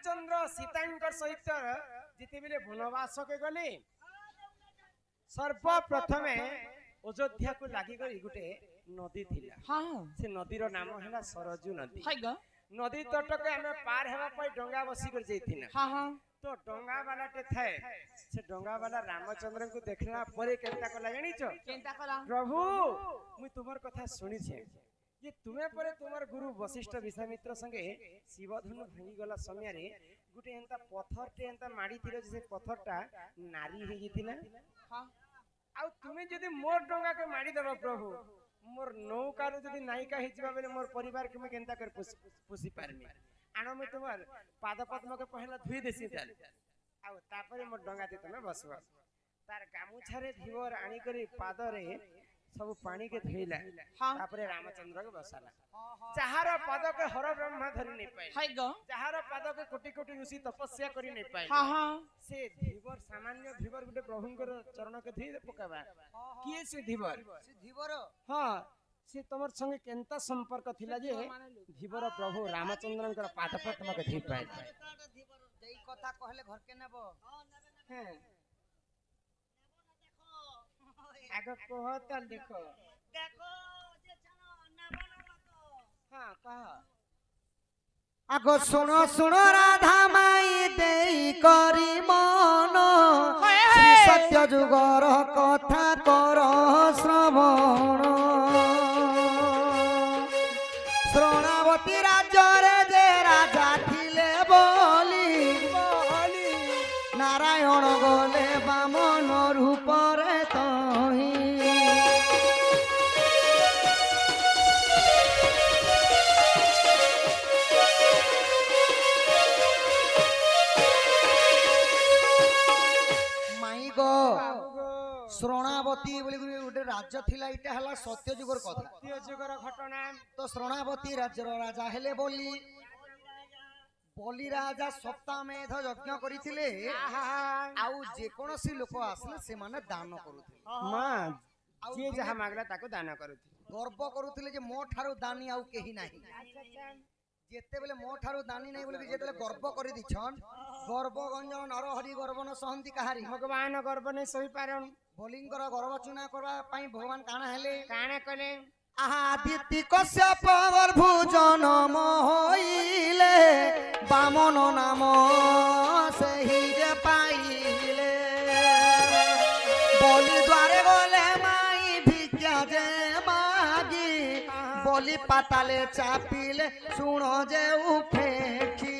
रामचंद्र सीता सहित जिते बेले वनवास के गले सर्वप्रथमे अयोध्या को लागी गई गोटे नदी थिला। हाँ से नदीर नाम है सरजू नदी। हाय ग नदी तट के आम पार हेबा पई डंगा बसी कर जाइथिना। हाँ हाँ तो डंगा वाला टे थाए से डंगा वाला रामचंद्र को देखला परे केनता कला जानी छ केनता कला प्रभु मु तुमर कथा सुनी छे जे तुमे परे तुमर गुरु वशिष्ठ विश्वामित्र संगे शिवधनु भांगी गला समय रे गुटे एंता पत्थर टे एंता माडी थिलो जे पत्थरटा नारी हे जितिला। हाँ आ तुमे जदी मोर डंगा के माडी देबो प्रभु मोर नौका रो जदी नायिका हे जिबा बेले मोर परिवार के मैं केनता कर पुसी पारमी आनो में तुमर पाद पद्म के पहला धुई देसी ताल आ तापरे मोर डंगा ते तमे बसबो तार गामुछारे धीवर आनी करी पाद रे सब पानी के धइला। हाँ तापरे रामचंद्र के बसाला जहार पाद के हर ब्रह्मा धरि नै पाइ हाय ग जहार पाद के कोटि कोटि ऋषि तपस्या करी नै पाइ हाँ हाँ से धीवर सामान्य धीवर गुटे प्रभुंकर चरण के धइ पकाबा किए से धीवर हां से तमर संगे केनता संपर्क थिला जे धीवर प्रभु रामचंद्रनकर पाद पद्म के धइ पाइ जेई कथा कहले घर के नेबो हैं आगे कहता देखो देखो जे चलो नेबो तो हां कहा आगो सुनो सुनो राधा माई देई करी मन श्री सत्य जुगर कथा कर श्रवण श्रवणावती राज्य रे जे राजा थिले बोली नारायण गले बामन रूप रे तही श्रवणावती बोली गोटे राज्य थिला इटा हला सत्य जुगर कथा सत्य जुगर घटना तो श्रवणावती राज्यर राजा हेले बोली बोली राजा सप्तामेध यज्ञ करिथिले आउ जे कोनोसी लोक आसले से माने दान करूथिले मां जे जहा मागला ताको दान करूथि गर्व करूथिले जे मो ठारो दानी आउ केही नाही जेते बेले मो ठारो दानी नाही बोले जेते गर्व करि दिछन गर्व गंजन नर हरि गर्व न सहंती कहारी भगवान गर्व नै सही पारन बोलिंगर गर्व चुना करबा पई भगवान काना हेले काना कले आदित्य कश्यप गर्भु जन्म होइले बामन नाम सही जे पाइले बोली द्वारे गले माई भिक्षा जे मागी बोली पाताले चापिले सुनो जे उफेखी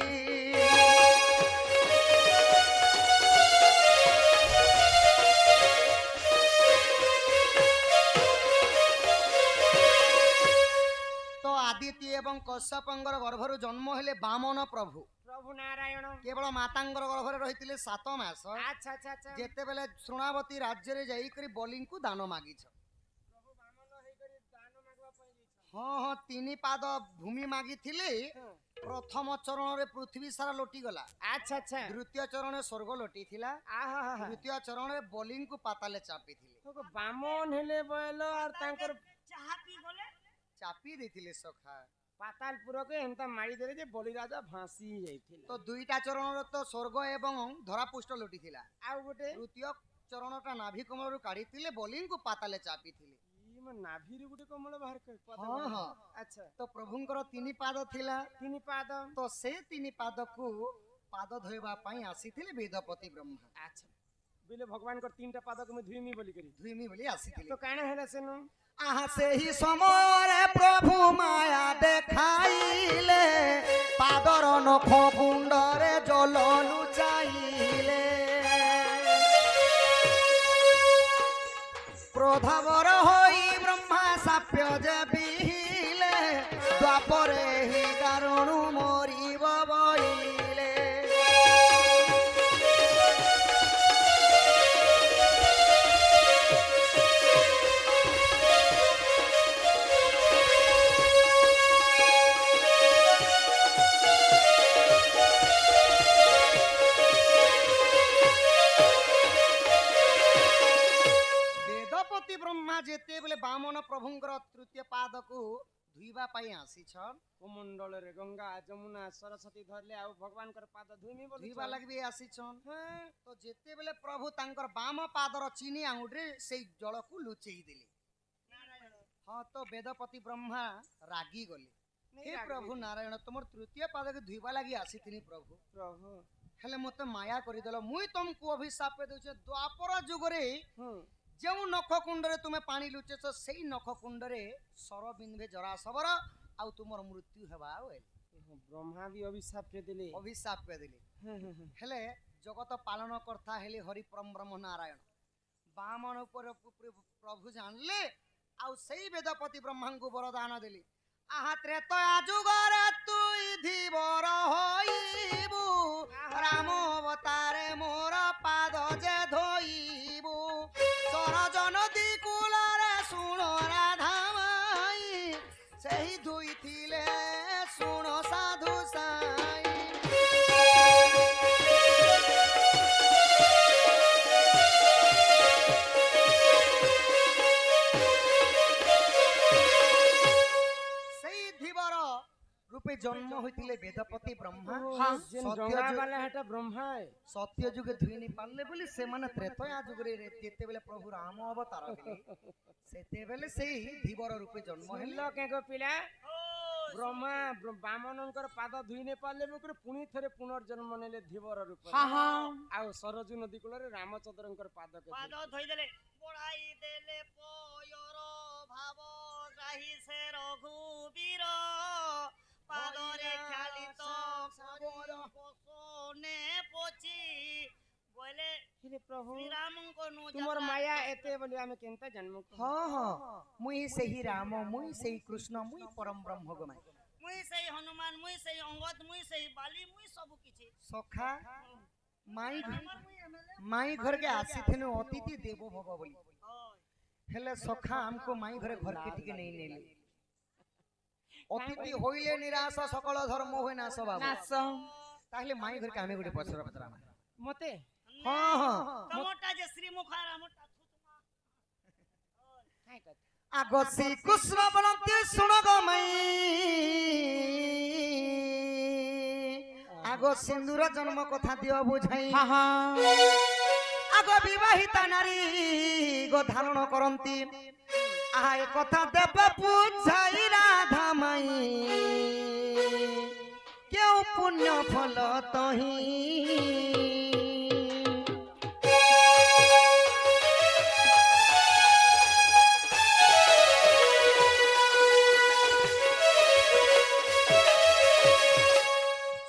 आदित्य एवं कश्यपंगर गर्भरु जन्म हेले बामन प्रभु प्रभु नारायण केवल मातांगर गर्भरे रहितिले 7 मास अच्छा अच्छा अच्छा जेते बेले श्रवणावती राज्य रे जाई करी बोलिंग को दान मागी छ प्रभु बामन हेई करी दान मागवा पई हां हां तीनी पाद भूमि मागी थिले प्रथम चरण रे पृथ्वी सारा लोटी गला अच्छा अच्छा द्वितीय चरण रे स्वर्ग लोटी थिला आहा तृतीय चरण रे बोलिंग को पाताले चापी थिले तो बामन हेले बोलो और तांकर चाहा पी गले चापी देथिले सखा पातालपुर के एंता मारी देले जे बलि राजा फांसी जाइथिले तो दुईटा चरण रे तो स्वर्ग एवं धरापुष्ट लोटी थिला आ गोटे तृतीय चरणटा नाभि कमल रु काढी थिले बोलिंग को पाताले चापी थिले ई म नाभि रे गोटे कमल बाहर कर हां हां अच्छा तो प्रभुंकर तीनी पाद थिला तीनी पाद तो से तीनी पाद को पाद धोइबा पई आसीथिले वेदपति ब्रह्मा अच्छा बिले भगवान को तीनटा पाद को में धुइमी बोली करी धुइमी बोली आसीथिले तो काना हेला सेनु आहा से ही समरे प्रभु माया देखाइले पादर नख कुंडरे जल लुचाइले क्रोधवर होई ब्रह्मा साप्य जे बिहिले द्वापरे ही कारणु मरिब बइले ब्रह्मा जेते बेले बामन प्रभुंकर तृतीय पाद को ଧୁଇବା ପାଇଁ ଆସିଛନ୍ କୁମଣ୍ଡଳରେ ଗଙ୍ଗା ଯମୁନା ସରସ୍ୱତୀ ଧରିଲେ ଆଉ ଭଗବାନଙ୍କର ପାଦ ଧୁଇମି ବୋଲି ଧୁଇବା ଲାଗି ବି ଆସିଛନ୍ ହଁ ତ ଯେତେବେଳେ ପ୍ରଭୁ ତାଙ୍କର ବାମ ପାଦର ଚିନି ଆଙ୍ଗୁଠିରେ ସେଇ ଜଳକୁ ଲୁଚେଇ ଦେଲେ ହଁ ତ ବେଦପତି ବ୍ରହ୍ମା ରାଗି ଗଲେ ହେ ପ୍ରଭୁ ନାରାୟଣ ତୁମର ତୃତୀୟ ପାଦକୁ ଧୁଇବା ଲାଗି ଆସିଥିନି ପ୍ରଭୁ ପ୍ରଭୁ ହେଲେ ମତେ ମାୟା କରିଦେଲ ମୁଇଁ ତମକୁ ଅଭିଶାପ ଦଉଛେ ଦ୍ୱାପର ଯୁଗରେ ହୁଁ ଯେଉଁ ନଖ କୁଣ୍ଡରେ ତୁମେ ପାଣି ଲୁଚେଛ ସେଇ ନଖ କୁଣ୍ଡରେ ସର ବିନ୍ଧେ ଜରା ସବର ଆଉ ତୁମର ମୃତ୍ୟୁ ହେବା ବ୍ରହ୍ମା ବି ଅଭିଶାପ ଦେଲେ ଅଭିଶାପ ଦେଲେ ହେଲେ ଜଗତ ପାଳନ କର୍ତ୍ତା ହେଲେ ହରି ବ୍ରହ୍ମ ନାରାୟଣ ବାମନ ଉପରେ ପ୍ରଭୁ ଜାଣିଲେ ଆଉ ସେଇ ବେଦପତି ବ୍ରହ୍ମାଙ୍କୁ ବରଦାନ ଦେଲେ ଆହା ତ୍ରେତୟା ଯୁଗରେ ତୁଇ ଧୀବର ହୋଇବୁ ରାମ ଅବତାରେ ମୋର ପାଦ ଯେ ଧୋଇବୁ ସରଜ ନଦୀ କୂଳରେ ଶୁଣ ରାଧା ମାଇ ସେହି ଧୋଇଥିଲେ ଶୁଣ ସାଧୁ ସାଇ রূপে জন্ম হইতিলে বেদপতি ব্রহ্মা সত্য যুগে ধুই নি পারলে বলি সেমানে ত্রেতয়া যুগরে যেতেবেলে প্রভু রাম অবতার হেলে সেতেবেলে সেই ধীবর রূপে জন্ম হেলে কে গো পিলা ব্রহ্মা বামনଙ୍କର ପାଦ ଧୁଇ ନେ ପାରିଲେ ମୁଁ ପୁଣି ଥରେ ପୁନର୍ଜନ୍ମ ନେଲେ ଧୀବର ରୂପରେ ଆଉ ସରଜୁ ନଦୀ କୂଳରେ ରାମଚନ୍ଦ୍ରଙ୍କର ପାଦ ଧୋଇ ଦେଲେ ବଢାଇ ଦେଲେ ପୟର ଭାବ ଗାହି ସେ ରଘୁବୀର ପାଦରେ ଚାଳିତ ପୋଷଣେ ପୋଛି ବୋଇଲେ হে প্রভু ଶ୍ରୀରାମଙ୍କ ତୁମର ମାୟା ଏତେ ବୋଲି ଆମେ କେନ୍ତା ଜାଣିମୁ ହଁ ହଁ ମୁଇ ସେହି ରାମ ମୁଇ ସେହି କୃଷ୍ଣ ମୁଇ ପରମ ବ୍ରହ୍ମ ଗୋମାଇ ମୁଇ ସେହି ହନୁମାନ ମୁଇ ସେହି ଅଙ୍ଗଦ ମୁଇ ସେହି ବାଲି ମୁଇ ସବୁ କିଛି ସଖା ମାଇ ଘରକେ ଆସିଥିନୁ ଅତିଥି ଦେବ ଭବ ବୋଲି ହେଲେ ସଖା ଆମକୁ ମାଇ ଘରେ ଘରକେ ଟିକେ ନେଇ ନେଲେ অতিথি হইলে নিরাশ সকল ধর্ম হই নাশ বাবু তাহলে মাই ঘরকে আমি গুটে পছর পছরা মতে হ্যাঁ হ্যাঁ তমটা যে শ্রীমুখ আর আমটা থুতুমা কাই কথা আগো শ্রী কৃষ্ণ বলন্তি শুন গো মাই আগো সিন্দুর জন্ম কথা দিও বুঝাই আগো বিবাহিতা নারী গো ধারণ করন্তি আয় কথা দেব বুঝাই রাধা মাই কেউ পুণ্য ফল তহি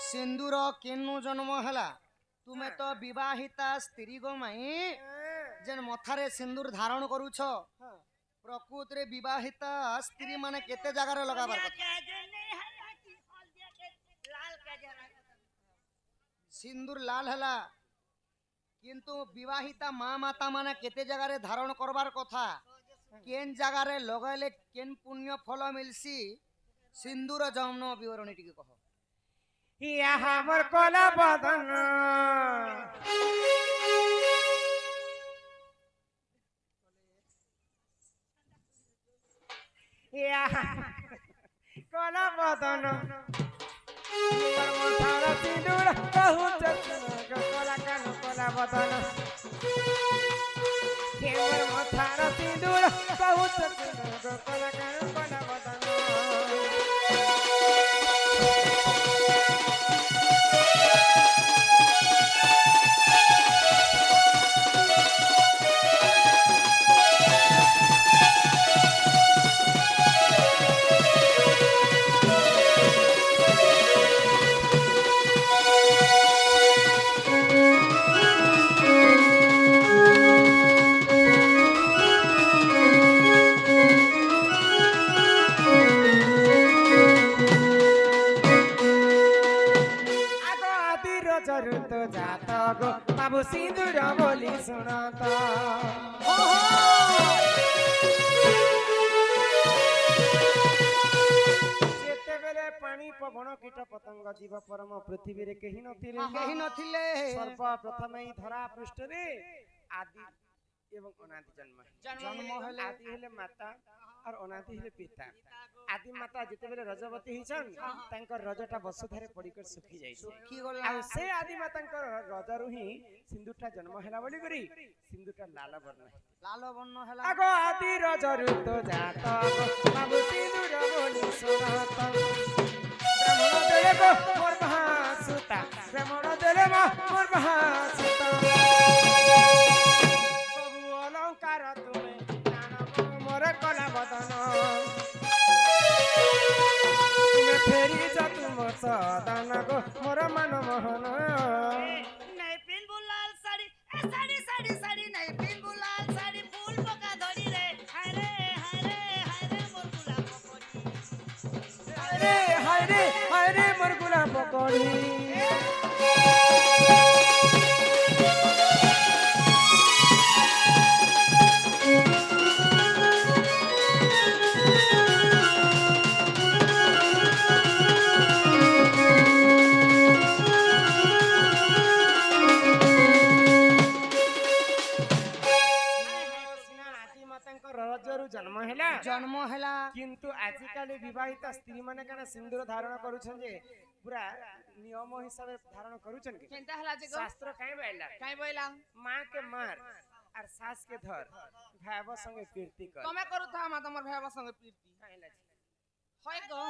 সিন্দুর কেনু জন্ম হেলা তুমি তো বিবাহিতা স্ত্রী গো মাই যেন মথারে সিন্দুর ধারণ করুছ প্রকৃতরে বিবাহিতা স্ত্রী মানে কেতে জায়গারে লগাবার কথা সিন্দুর লাল হেলা কিন্তু বিবাহিতা মা মাতা মানে কেতে জায়গারে ধারণ করবার কথা কেন জায়গারে লগাইলে কেন পুণ্য ফল মিলছি সিন্দুর জন্ম বিবরণী টিকে কহ ইয়া আমার কলা বদন ইয়া কলা বদন মথার সিঁদুর বহু কলা কান কলা বদন কেবল মথার সিঁদুর বহু কলা কান কলা বদন জরুত জাত গো বাবু সিঁদুর বলি শুনত যেতেবেলে পানি পবন কীট পতঙ্গ জীব পরম পৃথিবীরে কেহি নথিলে সর্ব প্রথমে ধরা পৃষ্ঠরে আদি এবং অনাদি জন্ম জন্ম হলে আদি হলে মাতা আর অনাদি হলে পিতা আদি মাতা যেতেবেলে রজবতী হইছন তাঙ্কর রজটা বসুধারে পড়িকর সুখি যাইছে কি গলা আর সে আদি মাতাঙ্কর রজরু হি সিন্ধুটা জন্ম হেলা বলি করি সিন্ধুটা লাল বর্ণ লাল বর্ণ হেলা আগ আদি রজরু তো জাত বাবু সিন্ধুর বলি সুরত ব্রাহ্মণ দেলে গো মোর ভাসুতা ব্রাহ্মণ দেলে মা মোর ভাসুতা সবু অলঙ্কার তুমি জানব মোর কলা বদন তুমি ফেরি যা তুমর সদন গো মোর মান মোহন নাই পিনবু লাল শাড়ি এ শাড়ি শাড়ি শাড়ি নাই পিনবু লাল শাড়ি ফুল পকা ধরি রে হায় রে হায় রে হায় রে মোর গোলাপ পকড়ি হায় রে হায় রে হায় রে মোর গোলাপ পকড়ি জন্ম হেলা জন্ম হেলা কিন্তু আজিকালি বিবাহিত স্ত্রী মানে কেন সিন্দুর ধারণ করুছন যে পুরা নিয়ম হিসাবে ধারণ করুছন কি কেনতা হলা যে গো শাস্ত্র কাই বাইলা কাই বইলা মা কে মার আর সাস কে ধর ভাইব সঙ্গে কীর্তি কর তুমি করু থা মা তোমার ভাইবা সঙ্গে প্রীতি কাই লাগছে? হয় গো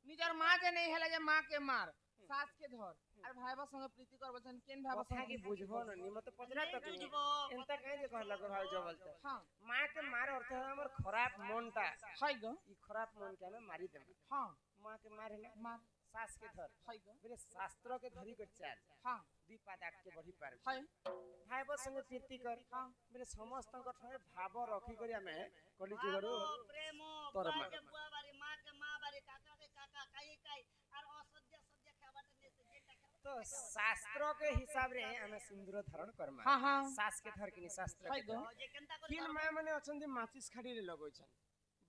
নিজের মা যে নেই হেলা যে মা কে মার সাস কে ধর আর ভাইবা সঙ্গে প্রীতি করবছেন কেন ভাইবা কথা সঙ্গে কি বুঝবো না নিমত পচরা তো কি বুঝবো। এনতা কাই যে কহলা গো ভাই জবলতে হ্যাঁ মা কে মার অর্থ হলো আমার খারাপ মনটা হয় গো ই খারাপ মন কে আমি মারি দেব হ্যাঁ মা কে মার হেলা মার সাস কে ধর হয় গো বলে শাস্ত্র কে ধরি কর চাল হ্যাঁ দুই পাদ আগে বঢ়ি পারবে হয় ভাইব সঙ্গে প্রীতি কর হ্যাঁ বলে সমস্তଙ୍କ ঠারে ভাব রখি করি আমি কলি যুগରୁ প্রেম তোর মা। বুয়া কে বুয়া বাড়ি মা কে মা বাড়ি কাকা কে কাকা কাই কাই আর অসহ্য সহ্য খাবাটা নেছে যেটা খাবা তো শাস্ত্র के हिसाब रे ଆମେ सिंदूर धारण करमा हाँ, हाँ। सास के धर किनी शास्त्र হয় के গো धर। যে কেনতা করে किन माय माने अछन माचिस खाड़ी रे लगोछन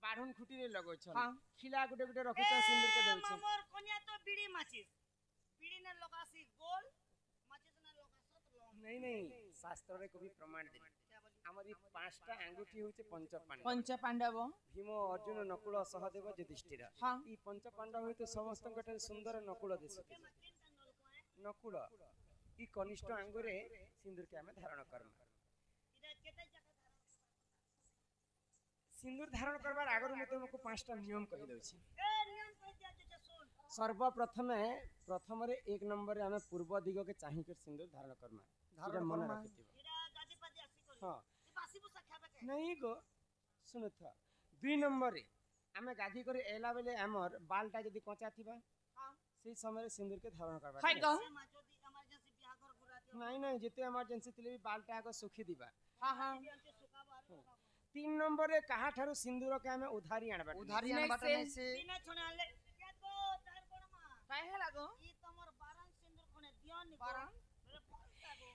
बाढुन खुटी रे लगोछन हाँ। खिला गुटे गुटे रखिछन सिंदूर के देउछन মামর কন্যা তো বিড়ি মাছিস বিড়ি না লগাসি গোল মাছিস না লগাসত লং नहीं नहीं शास्त्र रे कभी प्रमाण दे हमर ई पांचटा अंगूठी होचे पंच पांडव পঞ্চ পাণ্ডব भीम अर्जुन नकुल सहदेव युधिष्ठिर হ্যাঁ ई पंच पांडव होते समस्तଙ୍କ ठारे सुंदर नकुल दिसुते नकुल ई कनिष्ठ अंगुरे सिंदूर के हमें धारण करमा এটা কেতে জায়গা ধারণ सिंदूर धारण करबार आगर में तुमको पांचटा नियम कहि दउछि এ নিয়ম কই দিয়া যেটা শুন सर्वप्रथमे प्रथम रे एक नंबर रे हमें पूर्व दिग के चाहि के सिंदूर धारण करमा धारण धारण मन करमा। रखिथिबो এটা গাদি পাদি আসি করি हां এ বাসি বুসা খাবে কে नहीं गो सुन था दुई नंबर रे हमें गाधी करे एला बेले हमर बालटा यदि कच्चा थिबा हाँ। সেই সময় সিন্দুর কে ধারণ করবা হয় গো সে মা যদি এমার্জেন্সি বিয়াঘর ঘুরা দিও নাই নাই যেতে এমার্জেন্সি থিলে বালটা আগে সুখি দিবা হ্যাঁ হ্যাঁ বিয়ান্তে সুকাবা আর লগাবো। 3 नंबर रे काहा ठारू सिंदूर के हमें उधारी आनबा উধারি নাই আনবাটা সে। নাই সে দিনে ছনে আনলে কে গো তার বড় মা কাই হেলা গো ই তোমার বারান সিন্দুর খনে দিয়ন নি বারান? বলে ফলতা গো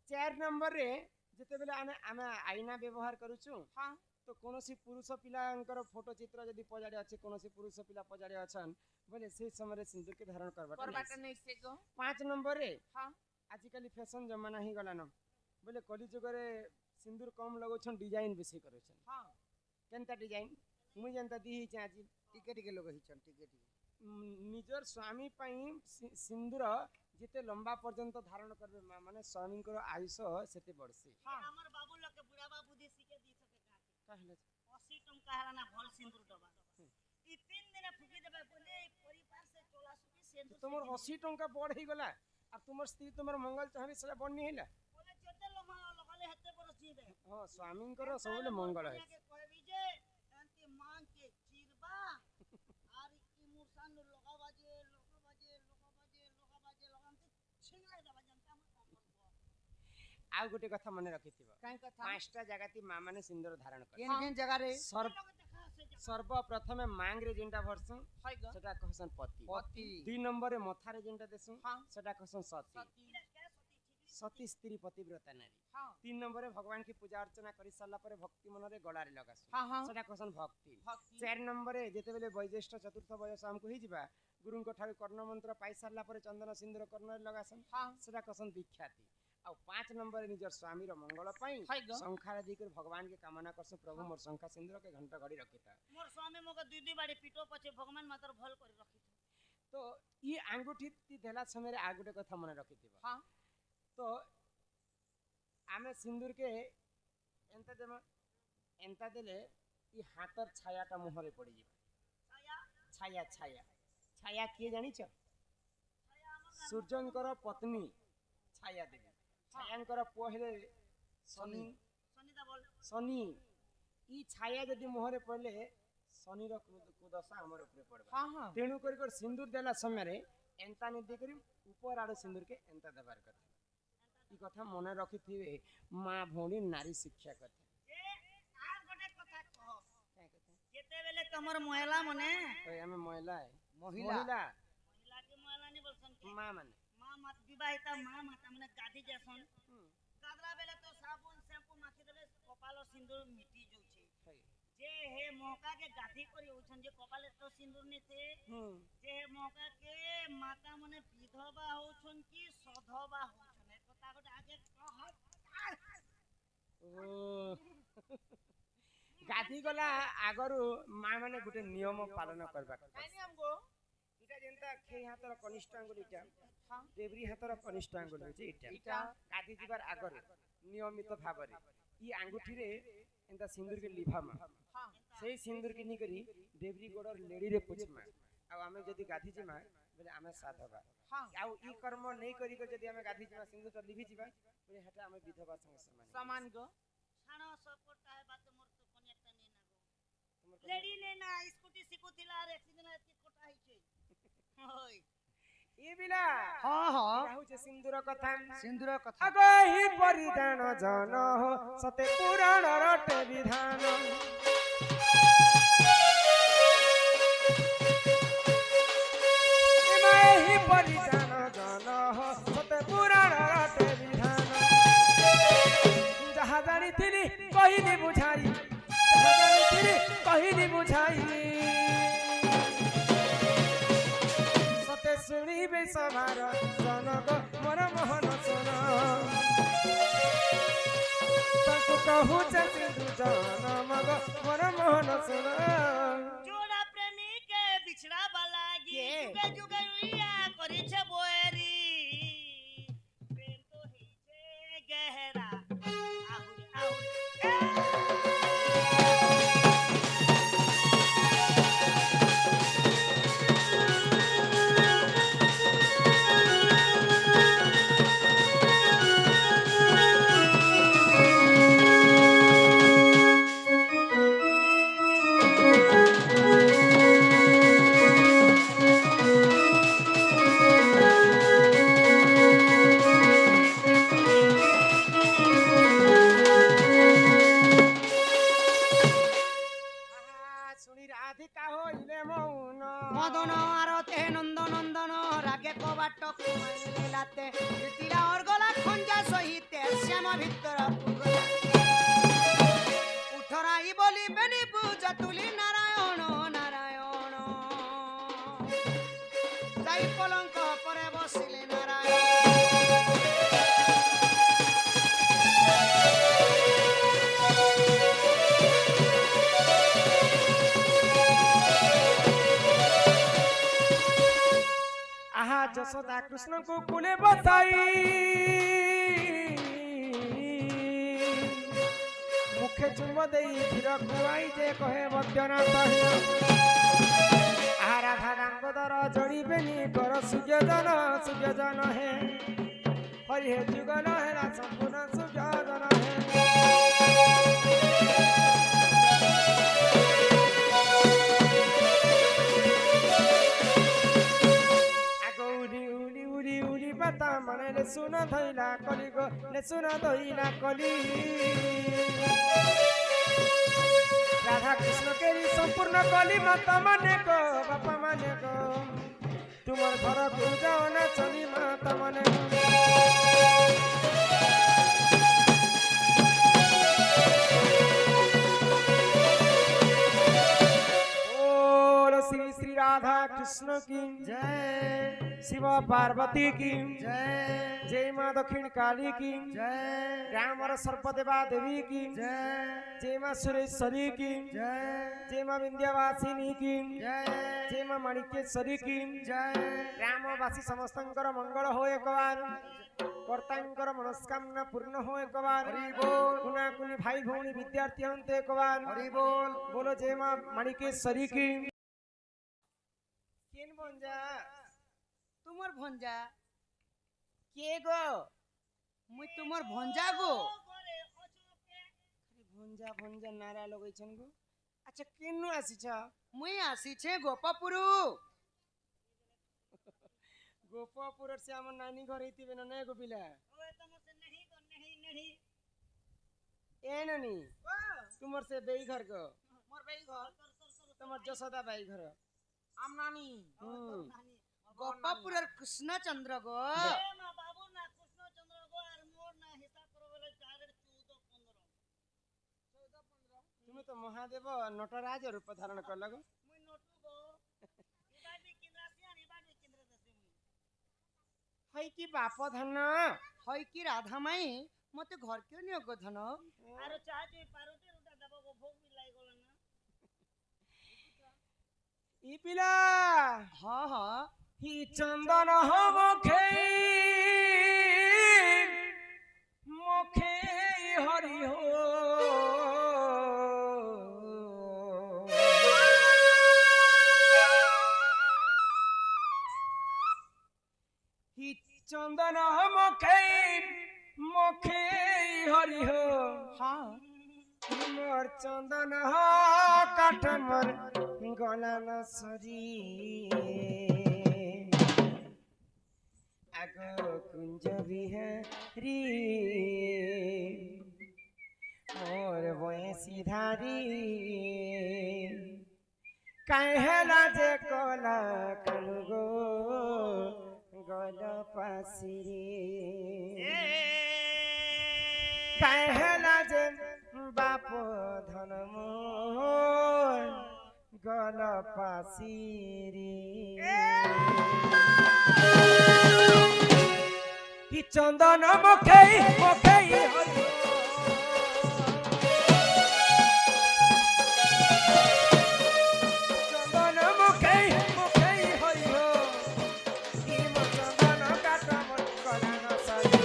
4 नंबर रे যেতে বেলে আমি আয়না ব্যবহার করুছু হ্যাঁ তো কোনসি পুরুষ পিলাঙ্কর ফটো চিত্র যদি পজাড়ে আছে কোনসি পুরুষ পিলা পজাড়ে আছন বলে সেই সময় সিন্দুর কে ধারণ করবা করবাটা নেই সে গো 5 नंबर रे হ্যাঁ आजिकल फैशन जमाना ही गलान बोले कली जुगरे सिंदूर कम लगोछन डिजाइन बेसी करोछन হ্যাঁ केनता डिजाइन मुई जनता दी ही आज টিকে টিকে লোক হিচন টিকে টিকে निजर स्वामी पई सिंदूर जेते लंबा पर्यंत धारण करबे माने स्वामी को आयुष सेते बढ़सी হ্যাঁ আমার বাবু লোকে বুড়া বাবু দি শিখে দি থাকে কাকে कहले 80 টঙ্কা হারা না ভল সিন্দুর ডবা ই 3 দিনে ফুকি দেবে বলে এই পরিবার সে চলা সুকি সিন্দুর तुमर 80 टंका बढ़ ही गला अब तुमर स्त्री तुमर मंगल चाहबे सेला बढ़नी हिला বলে যেতে লমা লগালে হেতে বড় জিবে हां स्वामी को सबले मंगल है কইবি যে এন্তি মাং কে চিরবা আর ই মুরসান লগাবাজে লগামতে ছিংলাই দেবা জানতা আমার आ गोटे कथा मने रखिथिबो কাই কথা पांचटा जगती मां माने सिंदूर धारण कर কেন কেন জায়গা রে सर्व দেখা আছে যে सर्वप्रथमे मांग रे जेंटा भरसु হয় গো सेटा कहसन पति পতি 2 नंबर रे मथा रे जेंटा देसु हाँ। सेटा कहसन सती সতী কে সতী ঠিক सती स्त्री पतिव्रता नारी হ্যাঁ 3 नंबर रे भगवान की पूजा अर्चना करि साला परे भक्ति मन रे गळा रे लगासु হ্যাঁ হ্যাঁ सेटा कहसन भक्ति ভক্তি 4 नंबर रे जेते बेले वैज्येष्ठ चतुर्थ बयस हमको ही जिबा गुरुंको ठारे कर्ण मंत्र पाई साला परे चंदन सिंदूर कर्ण रे लगासन হ্যাঁ सेटा कहसन विख्याति ଆଉ 5 ନମ୍ବରରେ ନିଜର ସ୍ୱାମୀର ମଙ୍ଗଳ ପାଇଁ ହାଇ ଗ। ଶଙ୍ଖାରେ ଦେଇକରି ଭଗବାନ के कामना करसु प्रभु मोर शंखा सिंदूर के घंटा घड़ी रखिता मोर स्वामी मोके दुई दुई बाड़ी पिटो पछे भगवान मातर भल करी रखी तो ई अंगूठी ती देला समय रे आगुटे कथा मने रखिथिबा हाँ तो आमे सिंदूर के एंता देले ई हाथर छायाटा मुहरे पड़ी जिबा छाया छाया छाया किए जानी छ सूर्यंकर पत्नी छाया देवी छायांकर पहिले शनि सनिता बोल शनि ई छाया जदि मुहरे पड़ले शनि रो कुदशा हमर ऊपर पड़बा हाँ हाँ तेणु कर सिंदूर देला समय रे एंता नि देकरी ऊपर आड़े सिंदूर के एंता देबार कथा ई कथा मने रखिथिबे मां भौणी नारी शिक्षा कथा ए आर गोटे कथा कह जेते बेले तमर महिला मने तो हमें महिला है महिला महिला के महिला नि बोलसन के मां माने मां मत विवाहिता मां माता मने गादी जसन गादला बेले तो साबुन शैम्पू माखी देले कपाल सिंदूर मिटी जोछे जे हे मौका के गादी करी होछन जे कपाले तो सिंदूर ने थे जे हे मौका के माता मने विधवा होछन की सधवा होछन ए कथा गोटे आगे कह गाधी गला आगरु मां माने गुटे नियम पालन करबा कानी हमको इटा जेंता खे हातर कनिष्ठ अंगुल इटा हाँ देवरी हातर कनिष्ठ अंगुल होची इटा इटा गाधी जीवार आगरे नियमित भाबरे ई अंगूठी रे एंता सिंदूर के लिभामा हाँ सेही सिंदूर के नी करी देवरी गोडर लेडी रे पुछमा आ हमें जदी गाधी जिमा बोले हमें साधबा हाँ आ ई कर्म नहीं करी के जदी हमें गाधी जिमा सिंदूर तो लिभि जिबा बोले हटा हमें विधवा संग समान सामान गो छाणो सपोर्ट है बात मोर तो कोनियाटा ने ना गो लेडी ने ना स्कूटी सिकुतिला रे एक्सीडेंट एती कोटा हिचे होय ई बिला हाँ हाँ कहू सिंदूर कथा सिंदूर कथा अगो ही परिधान जन हो सते पुराण रटे विधान ही परिधान जन हो सते पुराण रटे विधान जहाँ जानी थिली कहिनी बुझाई जहाँ जानी थिली कहिनी बुझाई सते सुनिबे सभार जनक मन मोहन सुन ताकु कहू सिंधु जन मग मन मोहन सुन जोड़ा प्रेमी के बिछड़ा बालागी ये। जुगे जुगे उइया करी छे बोएरी प्रेम तो ही छे गहरा आहुर आहुर सुनी राधिका होइले मौन मदन आरते नंद नंदन रागे कबाट कुमाइले लाते तीरा और गला खंजा सहिते श्याम भितर उठराई बोली बेनी पूजा तुली नारायण नारायण जाई पलंक परे बसिले नारायण आहा जसोदा कृष्ण को कुले बसाई मुखे चुम देई धीर खुआई जे कहे बद्यनाथ आहा राधा दांगोदर जड़िबेनी कर सुजन है हरि हे जुगन है संपूर्ण सुजन है बता मने ले सुन धैला कली गो ले सुन धैला कली राधा कृष्ण के संपूर्ण कली माता माने को बापा माने को तुमर घर को जाओ ना चली माता माने ओ श्री श्री राधा कृष्ण की जय शिव पार्वती की जय जय माँ दक्षिण काली की जय रामर सर्पदेवा देवी की जय जय माँ सुरेश्वरी की जय जय माँ विंध्यवासिनी की जय जय माँ माणिक्येश्वरी की जय रामवासी समस्तंकर मंगल हो एक बार कर्तांकर मनस्कामना पूर्ण हो एक बार हरि बोल कुना कुनी भाई भौणी विद्यार्थी हंते एक बार हरि बोल बोलो जय माँ माणिक्येश्वरी की केन बंजा तुमर भंजा के गो मुई तुमर भंजा गो করে অচুপে भंजा भंजा नारा लगैछन गो अच्छा केनु आसीछ मुई आसी छे गोपापुरु गोपापुर से हमर नानी घर हेतिबे न नै गोपिला ওই তোমার সে नहीं को नहीं ए नानी तुमर से बेई घर को मोर बेई घर तुमर जसोदा बाई घर आम नानी गोपापुरर कृष्ण चंद्र गो এ মা বাবু না কৃষ্ণচন্দ্র গো আর মোর না হিসাব করো বলে 4 14 15 তুমি তো महादेव नटराज रूप धारण करला गो মুই নটু গো ইবাদি কিন্দ্রাসিয়ান ইবাদি কিন্দ্রদাসি মুই हई की बाप धन हई की राधा माई मते घर क्यों नियो गो धन আর চাচি পারুতি রুটা দেব গো ভোগ মিলাই গলা না ई पिला हाँ हाँ ही चंदन हम खे मुखे हरि हो ही चंदन हम खे मुखे हरि हो हाँ मोर चंदन हो काठ मोर गला न सरी आगो कुंज बिहारी मोर बयसी धारी कहला जे कोला कलगो गल पासिरी कहला जे बाप धन मोर गल पासिरी ही चंदन मुखे मुखे हरि चंदन मुखे मुखे हरि हो ही मो चंदन काट मोर गला न सरी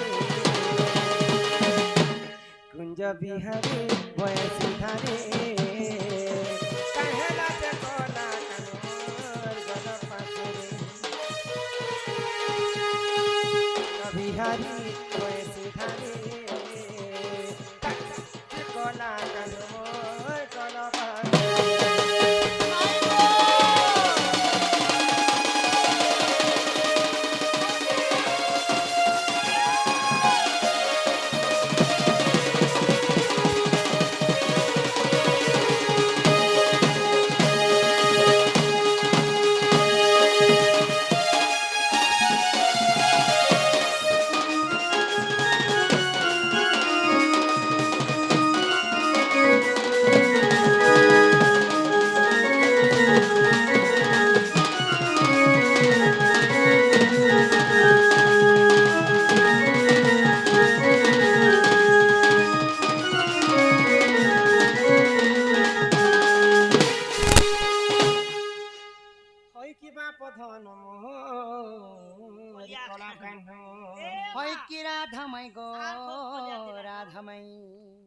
कुंज बिहारी बयसी धारे कहला जे कोला कनोर गल पासिरी बिहारी बयसी धारे कोला कनोर गल पासिरी हई की बाप धन मोर कला कान्ह हई की राधा माई गो राधा माई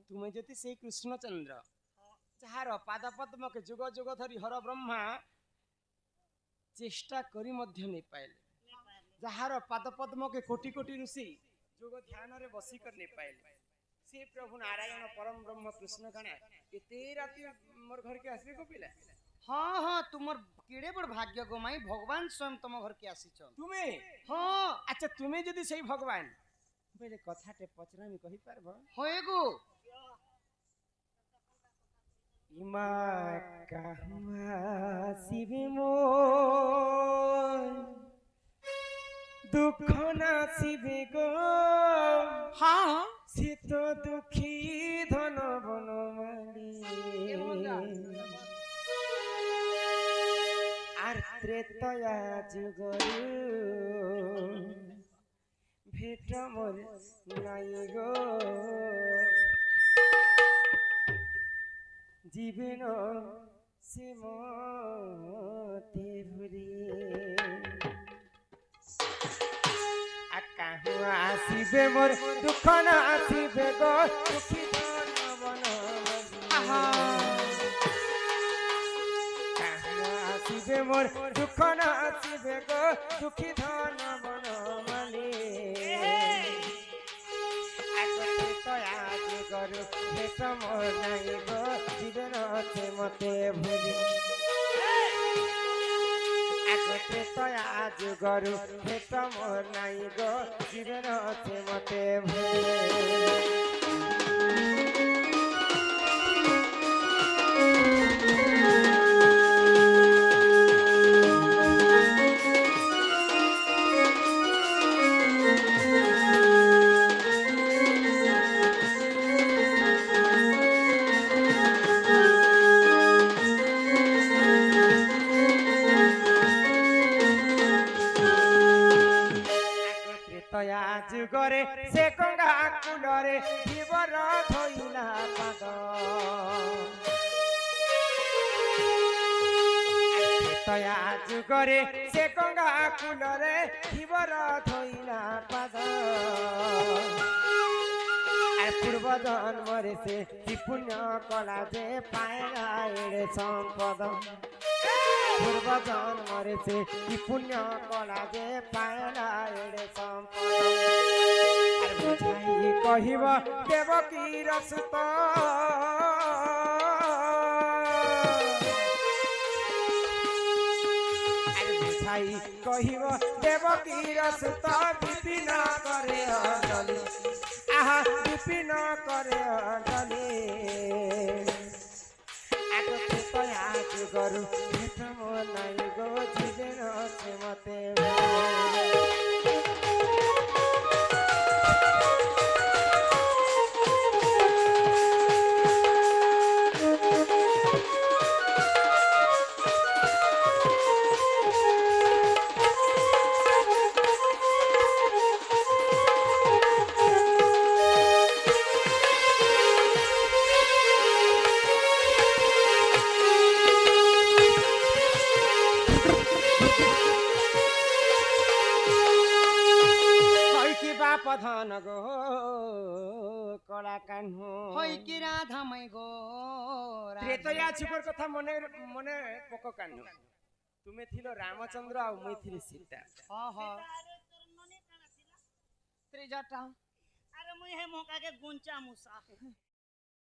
তুমি যদি সেই কৃষ্ণচন্দ্র যাহার পাদ পদ্মকে যুগ যুগ ধরি হর ব্রহ্মা চেষ্টা করি মধ্য নেই পাইলে যাহার পাদ পদ্মকে কোটি কোটি ঋষি যোগ ধ্যাନରେ বসি কর নেই পাইলে সে প্রভু নারায়ণ পরম ব্রহ্ম কৃষ্ণ কানা এতে রাতি মোর ঘর के আসবে কপিলা हाँ हाँ तुमर केड़े बड़ भाग्य गो माई भगवान स्वयं तुम घर के आसी छन তুমি हाँ আচ্ছা তুমি যদি সেই ভগবান বলে কথাতে পচরামি কহি পারব होए गो ইমা কাহমা শিবে মো দুঃখ না শিবে গো हाँ সে তো দুঃখী ধন বনমালী আর ত্রেতয়া যুগরু ভেট মোর নাই গো জীবন সিমতে ভুরি কাহু আসিবে মোর দুঃখ না আসিবে গো দুঃখী বন কাহু আসিবে মোর দুঃখ না আসিবে গো দুঃখী ধন বন মালি আগতে তয়া গরু ভেট মোর নাই গো জীবন মতে ভুলি আগতে তয়া গরু ভেট মোর নাই গো জীবন মতে ভুলি যুগরে সে গঙ্গা কুলরে জীবর ধইলা পাদ তয়া যুগরে সে গঙ্গা কুলরে জীবর ধইলা পাদ আর পূর্ব জন্মরে সে কি পুণ্য কলা যে পায় না এড়ে সম্পদ পূর্ব জন্মরে সে কি পুণ্য কলা যে পায় না এড়ে সম্পদ আর বুঝাই কহিব দেবকীর সুত আর বুঝাই কহিব দেবকীর সুত বিপিন করে অঞ্জলি আহা বিপিন করে অঞ্জলি আগতে তয়া যুগরু ভেট মোর নাই গো জীবন মতে প্রধান গো কলা কাহ্নু হই কি রাধাময় গো ত্রেতয়া যুগর কথা মনে মনে পক কাহ্নু তুমি থিল রামচন্দ্র আর মুই থিলি সীতা আরে তোর মনে কানা ছিল ত্রিজটা আরে মুই হে মকাকে গুঞ্চা মুসা